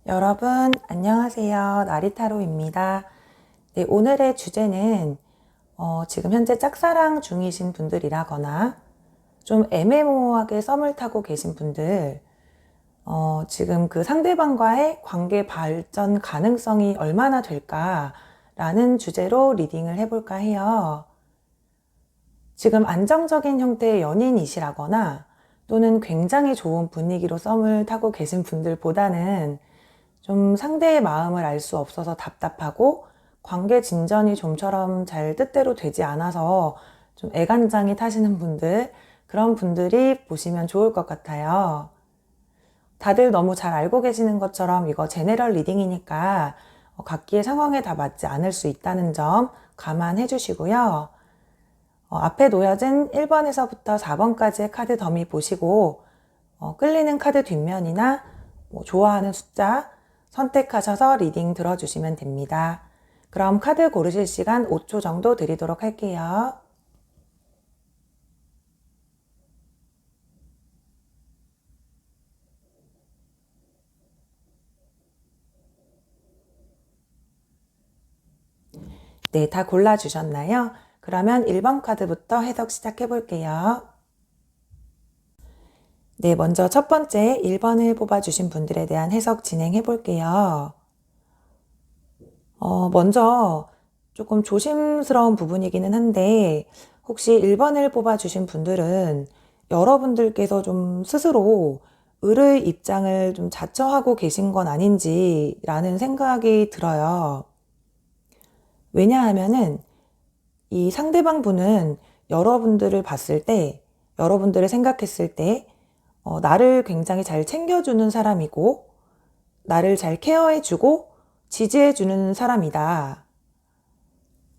여러분, 안녕하세요. 나리타로입니다. 네, 오늘의 주제는 지금 현재 짝사랑 중이신 분들이라거나 좀 애매모호하게 썸을 타고 계신 분들, 지금 그 상대방과의 관계 발전 가능성이 얼마나 될까라는 주제로 리딩을 해볼까 해요. 지금 안정적인 형태의 연인이시라거나 또는 굉장히 좋은 분위기로 썸을 타고 계신 분들보다는 좀 상대의 마음을 알 수 없어서 답답하고 관계 진전이 좀처럼 잘 뜻대로 되지 않아서 좀 애간장이 타시는 분들, 그런 분들이 보시면 좋을 것 같아요. 다들 너무 잘 알고 계시는 것처럼 이거 제네럴 리딩이니까 각기의 상황에 다 맞지 않을 수 있다는 점 감안해 주시고요. 앞에 놓여진 1번에서부터 4번까지의 카드 더미 보시고 끌리는 카드 뒷면이나 좋아하는 숫자 선택하셔서 리딩 들어주시면 됩니다. 그럼 카드 고르실 시간 5초 정도 드리도록 할게요. 네, 다 골라주셨나요? 그러면 1번 카드부터 해석 시작해 볼게요. 네, 먼저 첫 번째 1번을 뽑아주신 분들에 대한 해석 진행해 볼게요. 먼저 조금 조심스러운 부분이기는 한데 혹시 1번을 뽑아주신 분들은 여러분들께서 좀 스스로 을의 입장을 좀 자처하고 계신 건 아닌지라는 생각이 들어요. 왜냐하면은 이 상대방 분은 여러분들을 봤을 때, 여러분들을 생각했을 때, 나를 굉장히 잘 챙겨주는 사람이고, 나를 잘 케어해주고, 지지해주는 사람이다.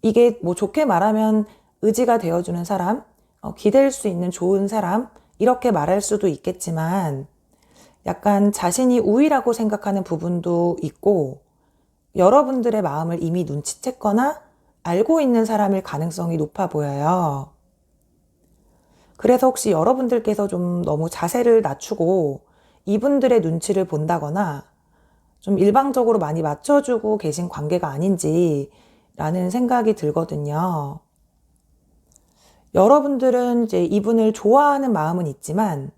이게 뭐 좋게 말하면 의지가 되어주는 사람, 기댈 수 있는 좋은 사람, 이렇게 말할 수도 있겠지만, 약간 자신이 우위라고 생각하는 부분도 있고, 여러분들의 마음을 이미 눈치챘거나 알고 있는 사람일 가능성이 높아 보여요. 그래서 혹시 여러분들께서 좀 너무 자세를 낮추고 이분들의 눈치를 본다거나 좀 일방적으로 많이 맞춰주고 계신 관계가 아닌지라는 생각이 들거든요. 여러분들은 이제 이분을 좋아하는 마음은 있지만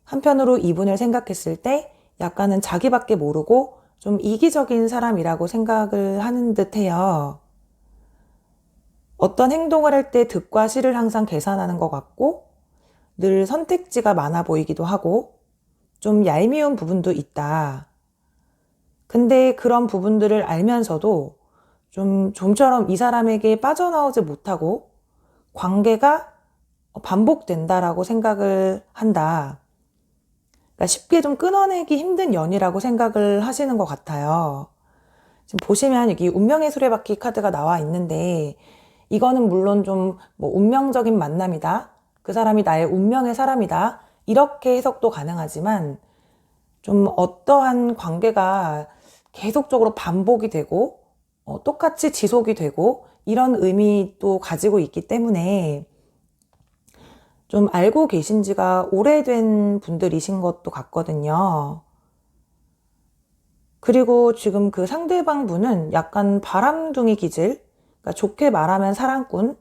한편으로 이분을 생각했을 때 약간은 자기밖에 모르고 좀 이기적인 사람이라고 생각을 하는 듯 해요. 어떤 행동을 할 때 득과 실을 항상 계산하는 것 같고 늘 선택지가 많아 보이기도 하고 좀 얄미운 부분도 있다. 근데 그런 부분들을 알면서도 좀처럼 이 사람에게 빠져나오지 못하고 관계가 반복된다라고 생각을 한다. 그러니까 쉽게 좀 끊어내기 힘든 연이라고 생각을 하시는 것 같아요. 지금 보시면 여기 운명의 수레바퀴 카드가 나와 있는데 이거는 물론 좀 뭐 운명적인 만남이다. 그 사람이 나의 운명의 사람이다. 이렇게 해석도 가능하지만 좀 어떠한 관계가 계속적으로 반복이 되고 똑같이 지속이 되고 이런 의미도 가지고 있기 때문에 좀 알고 계신 지가 오래된 분들이신 것도 같거든요. 그리고 지금 그 상대방 분은 약간 바람둥이 기질, 그러니까 좋게 말하면 사랑꾼,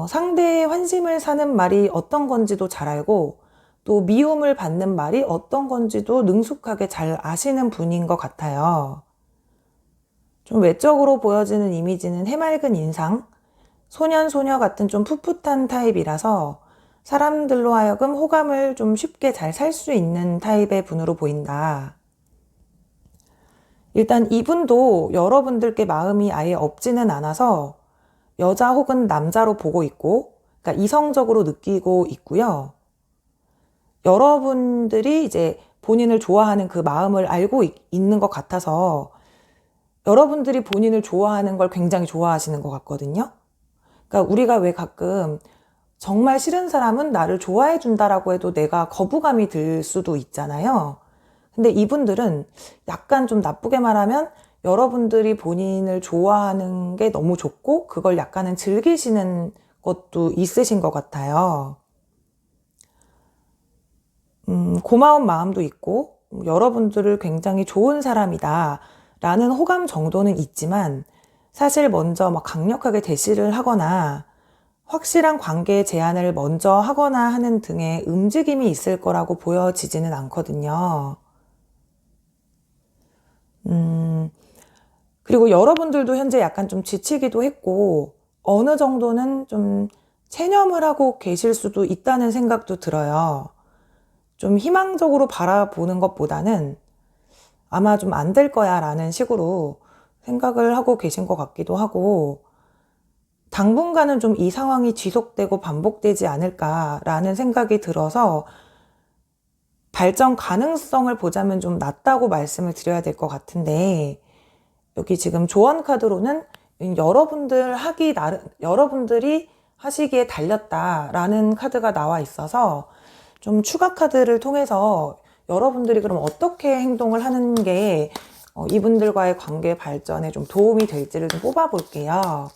상대의 환심을 사는 말이 어떤 건지도 잘 알고 또 미움을 받는 말이 어떤 건지도 능숙하게 잘 아시는 분인 것 같아요. 좀 외적으로 보여지는 이미지는 해맑은 인상, 소년, 소녀 같은 좀 풋풋한 타입이라서 사람들로 하여금 호감을 좀 쉽게 잘 살 수 있는 타입의 분으로 보인다. 일단 이분도 여러분들께 마음이 아예 없지는 않아서 여자 혹은 남자로 보고 있고, 그러니까 이성적으로 느끼고 있고요. 여러분들이 이제 본인을 좋아하는 그 마음을 알고 있는 것 같아서 여러분들이 본인을 좋아하는 걸 굉장히 좋아하시는 것 같거든요. 그러니까 우리가 왜 가끔 정말 싫은 사람은 나를 좋아해 준다라고 해도 내가 거부감이 들 수도 있잖아요. 근데 이분들은 약간 좀 나쁘게 말하면 여러분들이 본인을 좋아하는 게 너무 좋고 그걸 약간은 즐기시는 것도 있으신 것 같아요. 고마운 마음도 있고 여러분들을 굉장히 좋은 사람이다 라는 호감 정도는 있지만 사실 먼저 막 강력하게 대시를 하거나 확실한 관계 제안을 먼저 하거나 하는 등의 움직임이 있을 거라고 보여지지는 않거든요. 그리고 여러분들도 현재 약간 좀 지치기도 했고 어느 정도는 좀 체념을 하고 계실 수도 있다는 생각도 들어요. 좀 희망적으로 바라보는 것보다는 아마 좀 안 될 거야 라는 식으로 생각을 하고 계신 것 같기도 하고 당분간은 좀 이 상황이 지속되고 반복되지 않을까라는 생각이 들어서 발전 가능성을 보자면 좀 낮다고 말씀을 드려야 될 것 같은데 여기 지금 조언 카드로는 여러분들이 하시기에 달렸다라는 카드가 나와 있어서 좀 추가 카드를 통해서 여러분들이 그럼 어떻게 행동을 하는 게 이분들과의 관계 발전에 좀 도움이 될지를 좀 뽑아 볼게요.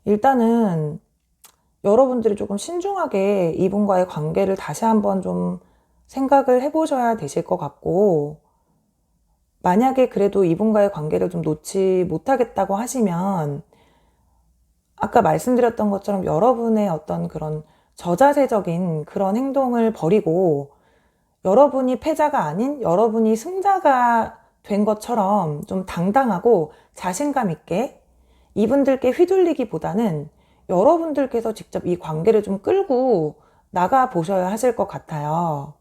일단은 여러분들이 조금 신중하게 이분과의 관계를 다시 한번 좀 생각을 해보셔야 되실 것 같고, 만약에 그래도 이분과의 관계를 좀 놓지 못하겠다고 하시면, 아까 말씀드렸던 것처럼 여러분의 어떤 그런 저자세적인 그런 행동을 버리고, 여러분이 패자가 아닌 여러분이 승자가 된 것처럼 좀 당당하고 자신감 있게 이분들께 휘둘리기보다는 여러분들께서 직접 이 관계를 좀 끌고 나가 보셔야 하실 것 같아요.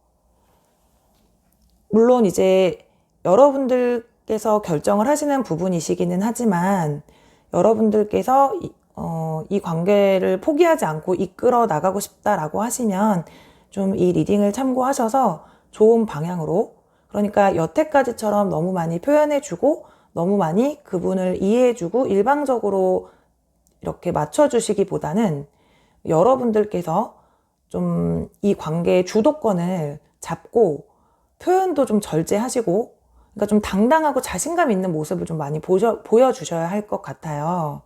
물론 이제 여러분들께서 결정을 하시는 부분이시기는 하지만 여러분들께서 이 관계를 포기하지 않고 이끌어 나가고 싶다라고 하시면 좀 이 리딩을 참고하셔서 좋은 방향으로, 그러니까 여태까지처럼 너무 많이 표현해주고 너무 많이 그분을 이해해주고 일방적으로 이렇게 맞춰주시기보다는 여러분들께서 좀 이 관계의 주도권을 잡고 표현도 좀 절제하시고, 그러니까 좀 당당하고 자신감 있는 모습을 좀 많이 보여주셔야 할 것 같아요.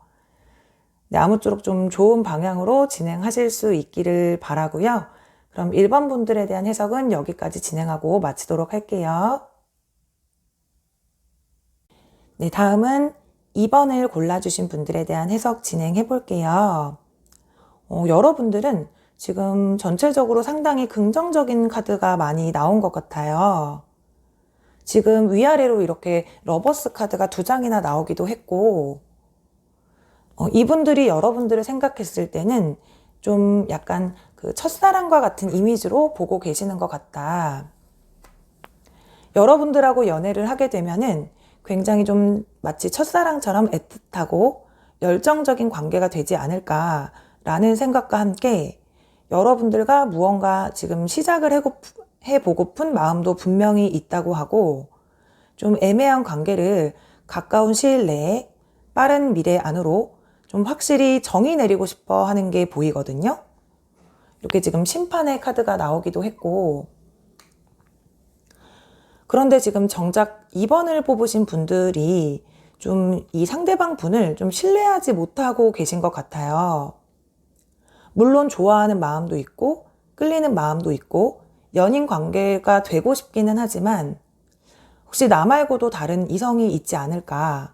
네, 아무쪼록 좀 좋은 방향으로 진행하실 수 있기를 바라고요. 그럼 1번 분들에 대한 해석은 여기까지 진행하고 마치도록 할게요. 네, 다음은 2번을 골라주신 분들에 대한 해석 진행해 볼게요. 여러분들은 지금 전체적으로 상당히 긍정적인 카드가 많이 나온 것 같아요. 지금 위아래로 이렇게 러버스 카드가 2장이나 나오기도 했고, 이분들이 여러분들을 생각했을 때는 좀 약간 그 첫사랑과 같은 이미지로 보고 계시는 것 같다. 여러분들하고 연애를 하게 되면은 굉장히 좀 마치 첫사랑처럼 애틋하고 열정적인 관계가 되지 않을까라는 생각과 함께 여러분들과 무언가 지금 시작을 해보고픈 마음도 분명히 있다고 하고, 좀 애매한 관계를 가까운 시일 내에 빠른 미래 안으로 좀 확실히 정의 내리고 싶어 하는 게 보이거든요. 이렇게 지금 심판의 카드가 나오기도 했고, 그런데 지금 정작 2번을 뽑으신 분들이 좀 이 상대방 분을 좀 신뢰하지 못하고 계신 것 같아요. 물론 좋아하는 마음도 있고 끌리는 마음도 있고 연인 관계가 되고 싶기는 하지만 혹시 나 말고도 다른 이성이 있지 않을까?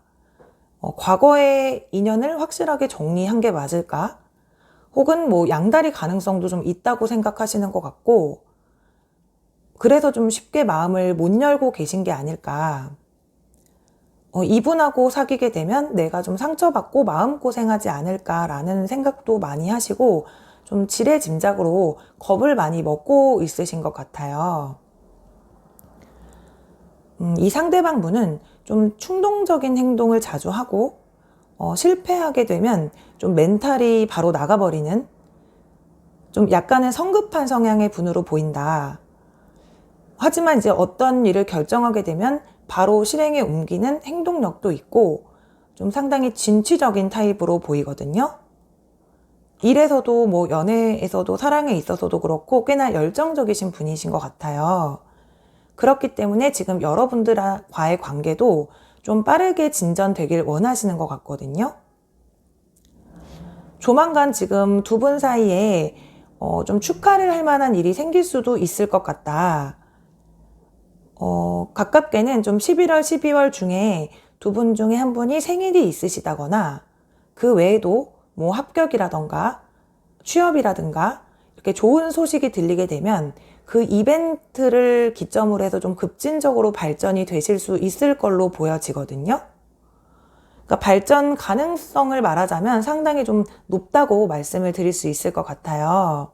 과거의 인연을 확실하게 정리한 게 맞을까? 혹은 뭐 양다리 가능성도 좀 있다고 생각하시는 것 같고, 그래서 좀 쉽게 마음을 못 열고 계신 게 아닐까. 이분하고 사귀게 되면 내가 좀 상처받고 마음고생하지 않을까라는 생각도 많이 하시고 좀 지레짐작으로 겁을 많이 먹고 있으신 것 같아요. 이 상대방 분은 좀 충동적인 행동을 자주 하고 실패하게 되면 좀 멘탈이 바로 나가버리는 좀 약간은 성급한 성향의 분으로 보인다. 하지만 이제 어떤 일을 결정하게 되면 바로 실행에 옮기는 행동력도 있고 좀 상당히 진취적인 타입으로 보이거든요. 일에서도 뭐 연애에서도 사랑에 있어서도 그렇고 꽤나 열정적이신 분이신 것 같아요. 그렇기 때문에 지금 여러분들과의 관계도 좀 빠르게 진전되길 원하시는 것 같거든요. 조만간 지금 두 분 사이에 좀 축하를 할 만한 일이 생길 수도 있을 것 같다. 가깝게는 좀 11월, 12월 중에 두 분 중에 한 분이 생일이 있으시다거나 그 외에도 뭐 합격이라던가 취업이라든가 이렇게 좋은 소식이 들리게 되면 그 이벤트를 기점으로 해서 좀 급진적으로 발전이 되실 수 있을 걸로 보여지거든요. 그러니까 발전 가능성을 말하자면 상당히 좀 높다고 말씀을 드릴 수 있을 것 같아요.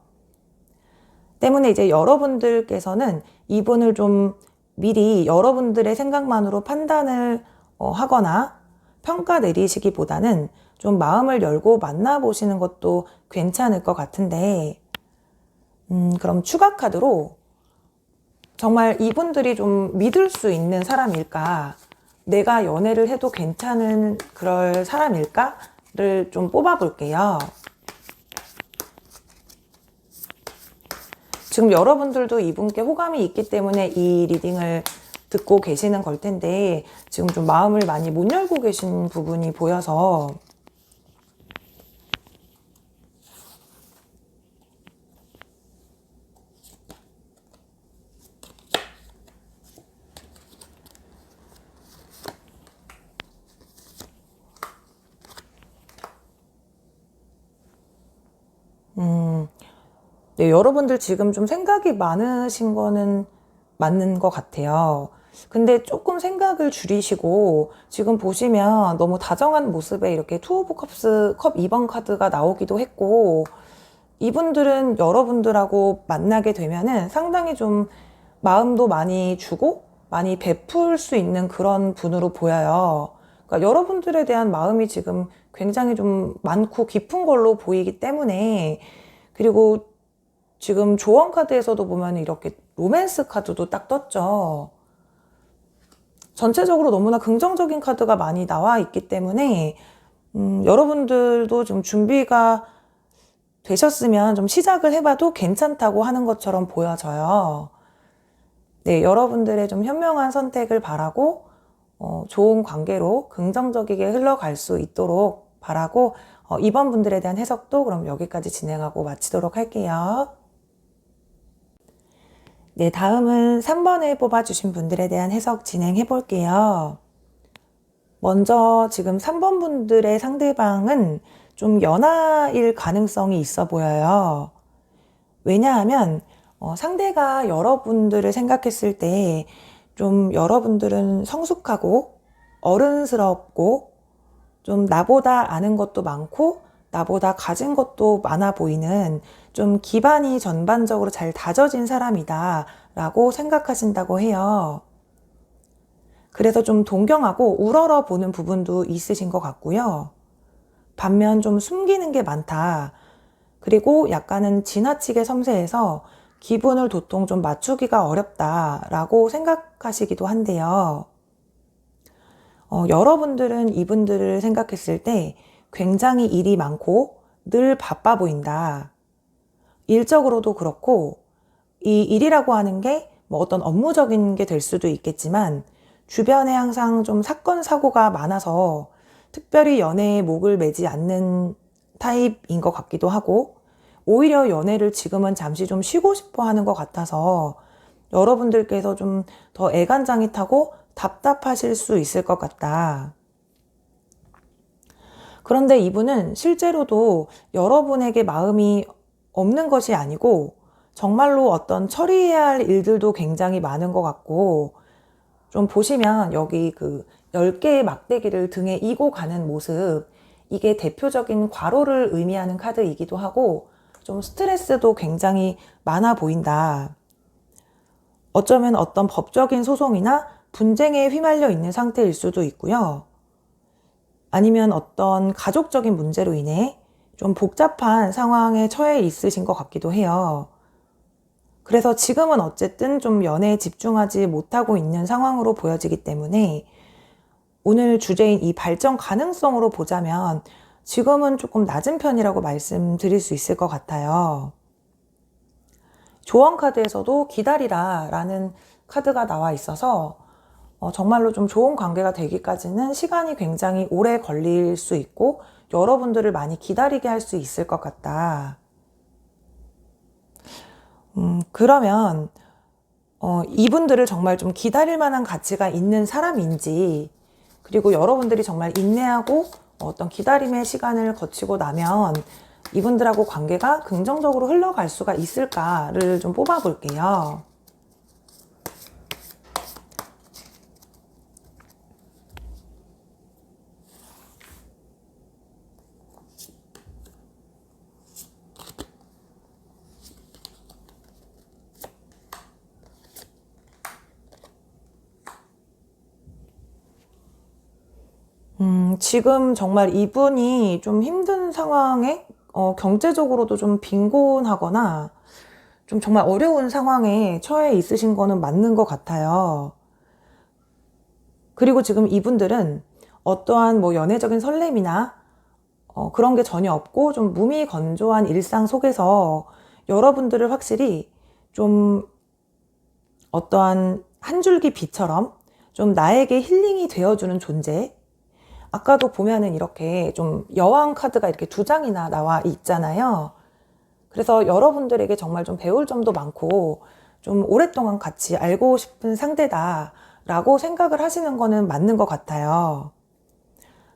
때문에 이제 여러분들께서는 이분을 좀 미리 여러분들의 생각만으로 판단을 하거나 평가 내리시기보다는 좀 마음을 열고 만나보시는 것도 괜찮을 것 같은데, 그럼 추가 카드로 정말 이분들이 좀 믿을 수 있는 사람일까? 내가 연애를 해도 괜찮은 그럴 사람일까?를 좀 뽑아볼게요. 지금 여러분들도 이분께 호감이 있기 때문에 이 리딩을 듣고 계시는 걸 텐데 지금 좀 마음을 많이 못 열고 계신 부분이 보여서 네, 여러분들 지금 좀 생각이 많으신 거는 맞는 것 같아요. 근데 조금 생각을 줄이시고 지금 보시면 너무 다정한 모습에 이렇게 투 오브 컵스 컵 2번 카드가 나오기도 했고 이분들은 여러분들하고 만나게 되면은 상당히 좀 마음도 많이 주고 많이 베풀 수 있는 그런 분으로 보여요. 그러니까 여러분들에 대한 마음이 지금 굉장히 좀 많고 깊은 걸로 보이기 때문에 그리고 지금 조언 카드에서도 보면 이렇게 로맨스 카드도 딱 떴죠. 전체적으로 너무나 긍정적인 카드가 많이 나와 있기 때문에 여러분들도 좀 준비가 되셨으면 좀 시작을 해봐도 괜찮다고 하는 것처럼 보여져요. 네, 여러분들의 좀 현명한 선택을 바라고 좋은 관계로 긍정적이게 흘러갈 수 있도록 바라고 이번 분들에 대한 해석도 그럼 여기까지 진행하고 마치도록 할게요. 네, 다음은 3번을 뽑아주신 분들에 대한 해석 진행해 볼게요. 먼저 지금 3번 분들의 상대방은 좀 연하일 가능성이 있어 보여요. 왜냐하면 상대가 여러분들을 생각했을 때 좀 여러분들은 성숙하고 어른스럽고 좀 나보다 아는 것도 많고 나보다 가진 것도 많아 보이는 좀 기반이 전반적으로 잘 다져진 사람이다 라고 생각하신다고 해요. 그래서 좀 동경하고 우러러 보는 부분도 있으신 것 같고요. 반면 좀 숨기는 게 많다. 그리고 약간은 지나치게 섬세해서 기분을 도통 좀 맞추기가 어렵다라고 생각하시기도 한데요. 여러분들은 이분들을 생각했을 때 굉장히 일이 많고 늘 바빠 보인다. 일적으로도 그렇고 이 일이라고 하는 게 뭐 어떤 업무적인 게 될 수도 있겠지만 주변에 항상 좀 사건 사고가 많아서 특별히 연애에 목을 매지 않는 타입인 것 같기도 하고 오히려 연애를 지금은 잠시 좀 쉬고 싶어 하는 것 같아서 여러분들께서 좀 더 애간장이 타고 답답하실 수 있을 것 같다. 그런데 이분은 실제로도 여러분에게 마음이 없는 것이 아니고 정말로 어떤 처리해야 할 일들도 굉장히 많은 것 같고 좀 보시면 여기 그 10개의 막대기를 등에 이고 가는 모습 이게 대표적인 과로를 의미하는 카드이기도 하고 좀 스트레스도 굉장히 많아 보인다. 어쩌면 어떤 법적인 소송이나 분쟁에 휘말려 있는 상태일 수도 있고요. 아니면 어떤 가족적인 문제로 인해 좀 복잡한 상황에 처해 있으신 것 같기도 해요. 그래서 지금은 어쨌든 좀 연애에 집중하지 못하고 있는 상황으로 보여지기 때문에 오늘 주제인 이 발전 가능성으로 보자면 지금은 조금 낮은 편이라고 말씀드릴 수 있을 것 같아요. 조언 카드에서도 기다리라 라는 카드가 나와 있어서 정말로 좀 좋은 관계가 되기까지는 시간이 굉장히 오래 걸릴 수 있고 여러분들을 많이 기다리게 할 수 있을 것 같다. 그러면 이분들을 정말 좀 기다릴 만한 가치가 있는 사람인지, 그리고 여러분들이 정말 인내하고 어떤 기다림의 시간을 거치고 나면 이분들하고 관계가 긍정적으로 흘러갈 수가 있을까를 좀 뽑아 볼게요. 지금 정말 이분이 좀 힘든 상황에 경제적으로도 좀 빈곤하거나 좀 정말 어려운 상황에 처해 있으신 거는 맞는 것 같아요. 그리고 지금 이분들은 어떠한 뭐 연애적인 설렘이나 그런 게 전혀 없고 좀 무미건조한 일상 속에서 여러분들을 확실히 좀 어떠한 한 줄기 빛처럼 좀 나에게 힐링이 되어주는 존재. 아까도 보면은 이렇게 좀 여왕 카드가 이렇게 2장이나 나와 있잖아요. 그래서 여러분들에게 정말 좀 배울 점도 많고 좀 오랫동안 같이 알고 싶은 상대다라고 생각을 하시는 거는 맞는 것 같아요.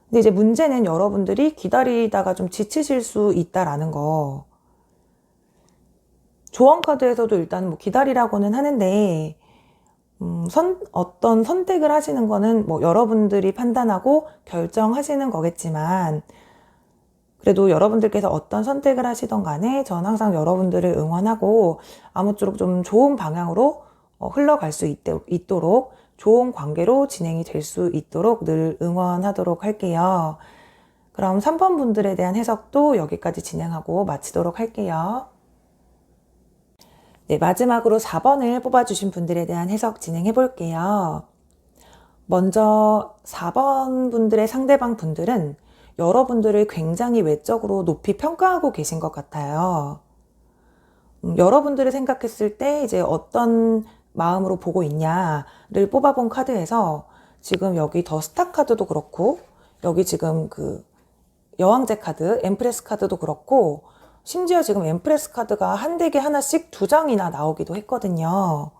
근데 이제 문제는 여러분들이 기다리다가 좀 지치실 수 있다라는 거. 조언 카드에서도 일단 뭐 기다리라고는 하는데 어떤 선택을 하시는 거는 뭐 여러분들이 판단하고 결정하시는 거겠지만, 그래도 여러분들께서 어떤 선택을 하시던 간에 전 항상 여러분들을 응원하고 아무쪼록 좀 좋은 방향으로 흘러갈 수 있도록 좋은 관계로 진행이 될 수 있도록 늘 응원하도록 할게요. 그럼 3번 분들에 대한 해석도 여기까지 진행하고 마치도록 할게요. 네, 마지막으로 4번을 뽑아주신 분들에 대한 해석 진행해 볼게요. 먼저 4번 분들의 상대방 분들은 여러분들을 굉장히 외적으로 높이 평가하고 계신 것 같아요. 여러분들을 생각했을 때 이제 어떤 마음으로 보고 있냐를 뽑아본 카드에서 지금 여기 더 스타 카드도 그렇고 여기 지금 그 여왕제 카드, 엠프레스 카드도 그렇고 심지어 지금 엠프레스 카드가 한 덱에 하나씩 2장이나 나오기도 했거든요.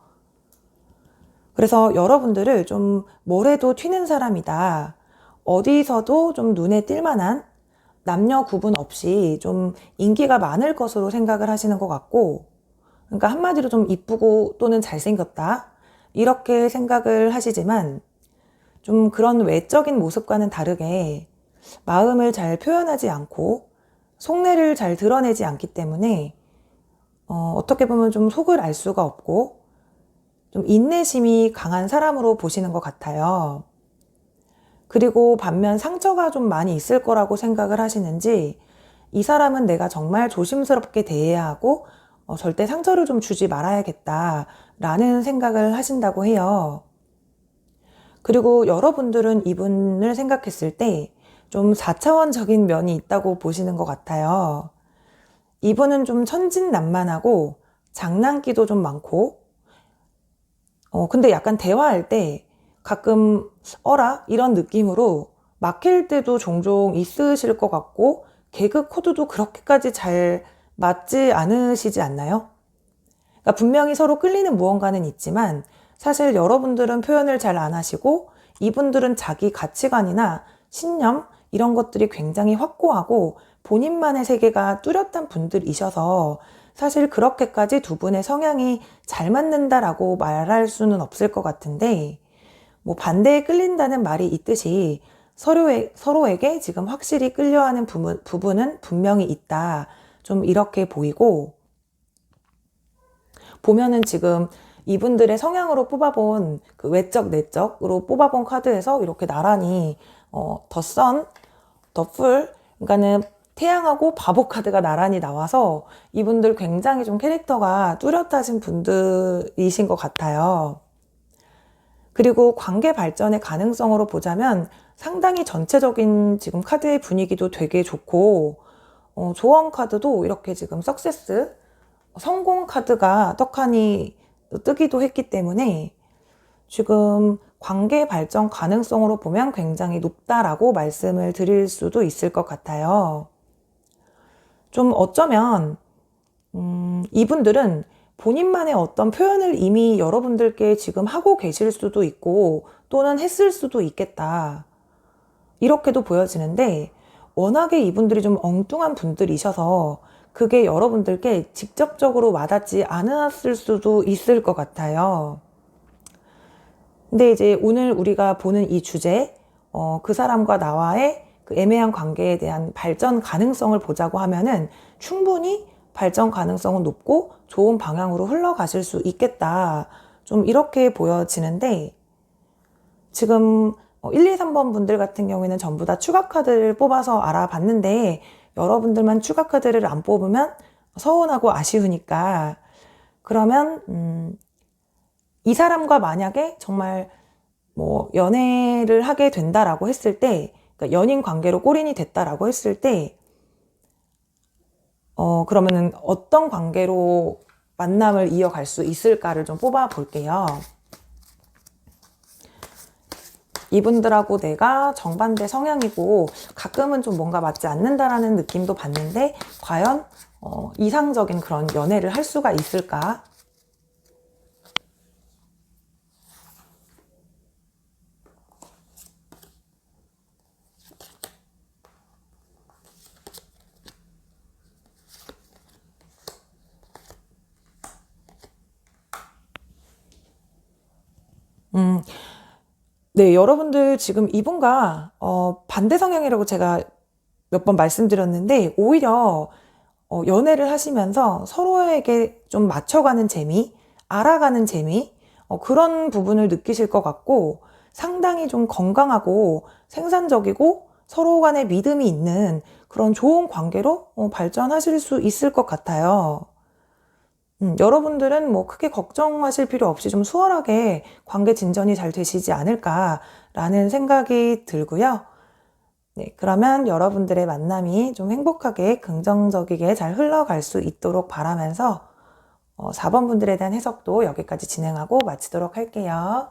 그래서 여러분들을 좀 뭘 해도 튀는 사람이다. 어디서도 좀 눈에 띌 만한 남녀 구분 없이 좀 인기가 많을 것으로 생각을 하시는 것 같고, 그러니까 한마디로 좀 이쁘고 또는 잘생겼다. 이렇게 생각을 하시지만 좀 그런 외적인 모습과는 다르게 마음을 잘 표현하지 않고 속내를 잘 드러내지 않기 때문에 어떻게 보면 좀 속을 알 수가 없고 좀 인내심이 강한 사람으로 보시는 것 같아요. 그리고 반면 상처가 좀 많이 있을 거라고 생각을 하시는지 이 사람은 내가 정말 조심스럽게 대해야 하고 절대 상처를 좀 주지 말아야겠다라는 생각을 하신다고 해요. 그리고 여러분들은 이분을 생각했을 때 좀 4차원적인 면이 있다고 보시는 것 같아요. 이분은 좀 천진난만하고 장난기도 좀 많고 근데 약간 대화할 때 가끔 어라? 이런 느낌으로 막힐 때도 종종 있으실 것 같고 개그 코드도 그렇게까지 잘 맞지 않으시지 않나요? 그러니까 분명히 서로 끌리는 무언가는 있지만 사실 여러분들은 표현을 잘 안 하시고 이분들은 자기 가치관이나 신념 이런 것들이 굉장히 확고하고 본인만의 세계가 뚜렷한 분들이셔서 사실 그렇게까지 두 분의 성향이 잘 맞는다라고 말할 수는 없을 것 같은데, 뭐 반대에 끌린다는 말이 있듯이 서로에게 지금 확실히 끌려하는 부분은 분명히 있다. 좀 이렇게 보이고, 보면은 지금 이분들의 성향으로 뽑아본 그 외적 내적으로 뽑아본 카드에서 이렇게 나란히 더 선, 더 풀, 그러니까는 태양하고 바보 카드가 나란히 나와서 이분들 굉장히 좀 캐릭터가 뚜렷하신 분들이신 것 같아요. 그리고 관계 발전의 가능성으로 보자면 상당히 전체적인 지금 카드의 분위기도 되게 좋고, 조언 카드도 이렇게 지금 석세스, 성공 카드가 떡하니 뜨기도 했기 때문에 지금 관계 발전 가능성으로 보면 굉장히 높다라고 말씀을 드릴 수도 있을 것 같아요. 좀 어쩌면 이분들은 본인만의 어떤 표현을 이미 여러분들께 지금 하고 계실 수도 있고 또는 했을 수도 있겠다. 이렇게도 보여지는데 워낙에 이분들이 좀 엉뚱한 분들이셔서 그게 여러분들께 직접적으로 와닿지 않았을 수도 있을 것 같아요. 근데 이제 오늘 우리가 보는 이 주제, 그 사람과 나와의 그 애매한 관계에 대한 발전 가능성을 보자고 하면은 충분히 발전 가능성은 높고 좋은 방향으로 흘러가실 수 있겠다. 좀 이렇게 보여지는데 지금 1, 2, 3번 분들 같은 경우에는 전부 다 추가 카드를 뽑아서 알아봤는데 여러분들만 추가 카드를 안 뽑으면 서운하고 아쉬우니까 그러면 이 사람과 만약에 정말 뭐 연애를 하게 된다라고 했을 때 그러니까 연인 관계로 골인이 됐다라고 했을 때 그러면은 어떤 관계로 만남을 이어갈 수 있을까를 좀 뽑아 볼게요. 이분들하고 내가 정반대 성향이고 가끔은 좀 뭔가 맞지 않는다라는 느낌도 받는데 과연 이상적인 그런 연애를 할 수가 있을까? 네, 여러분들 지금 이분과 반대 성향이라고 제가 몇 번 말씀드렸는데 오히려 연애를 하시면서 서로에게 좀 맞춰가는 재미, 알아가는 재미, 그런 부분을 느끼실 것 같고 상당히 좀 건강하고 생산적이고 서로 간에 믿음이 있는 그런 좋은 관계로 발전하실 수 있을 것 같아요. 여러분들은 뭐 크게 걱정하실 필요 없이 좀 수월하게 관계 진전이 잘 되시지 않을까라는 생각이 들고요. 네, 그러면 여러분들의 만남이 좀 행복하게 긍정적이게 잘 흘러갈 수 있도록 바라면서 4번 분들에 대한 해석도 여기까지 진행하고 마치도록 할게요.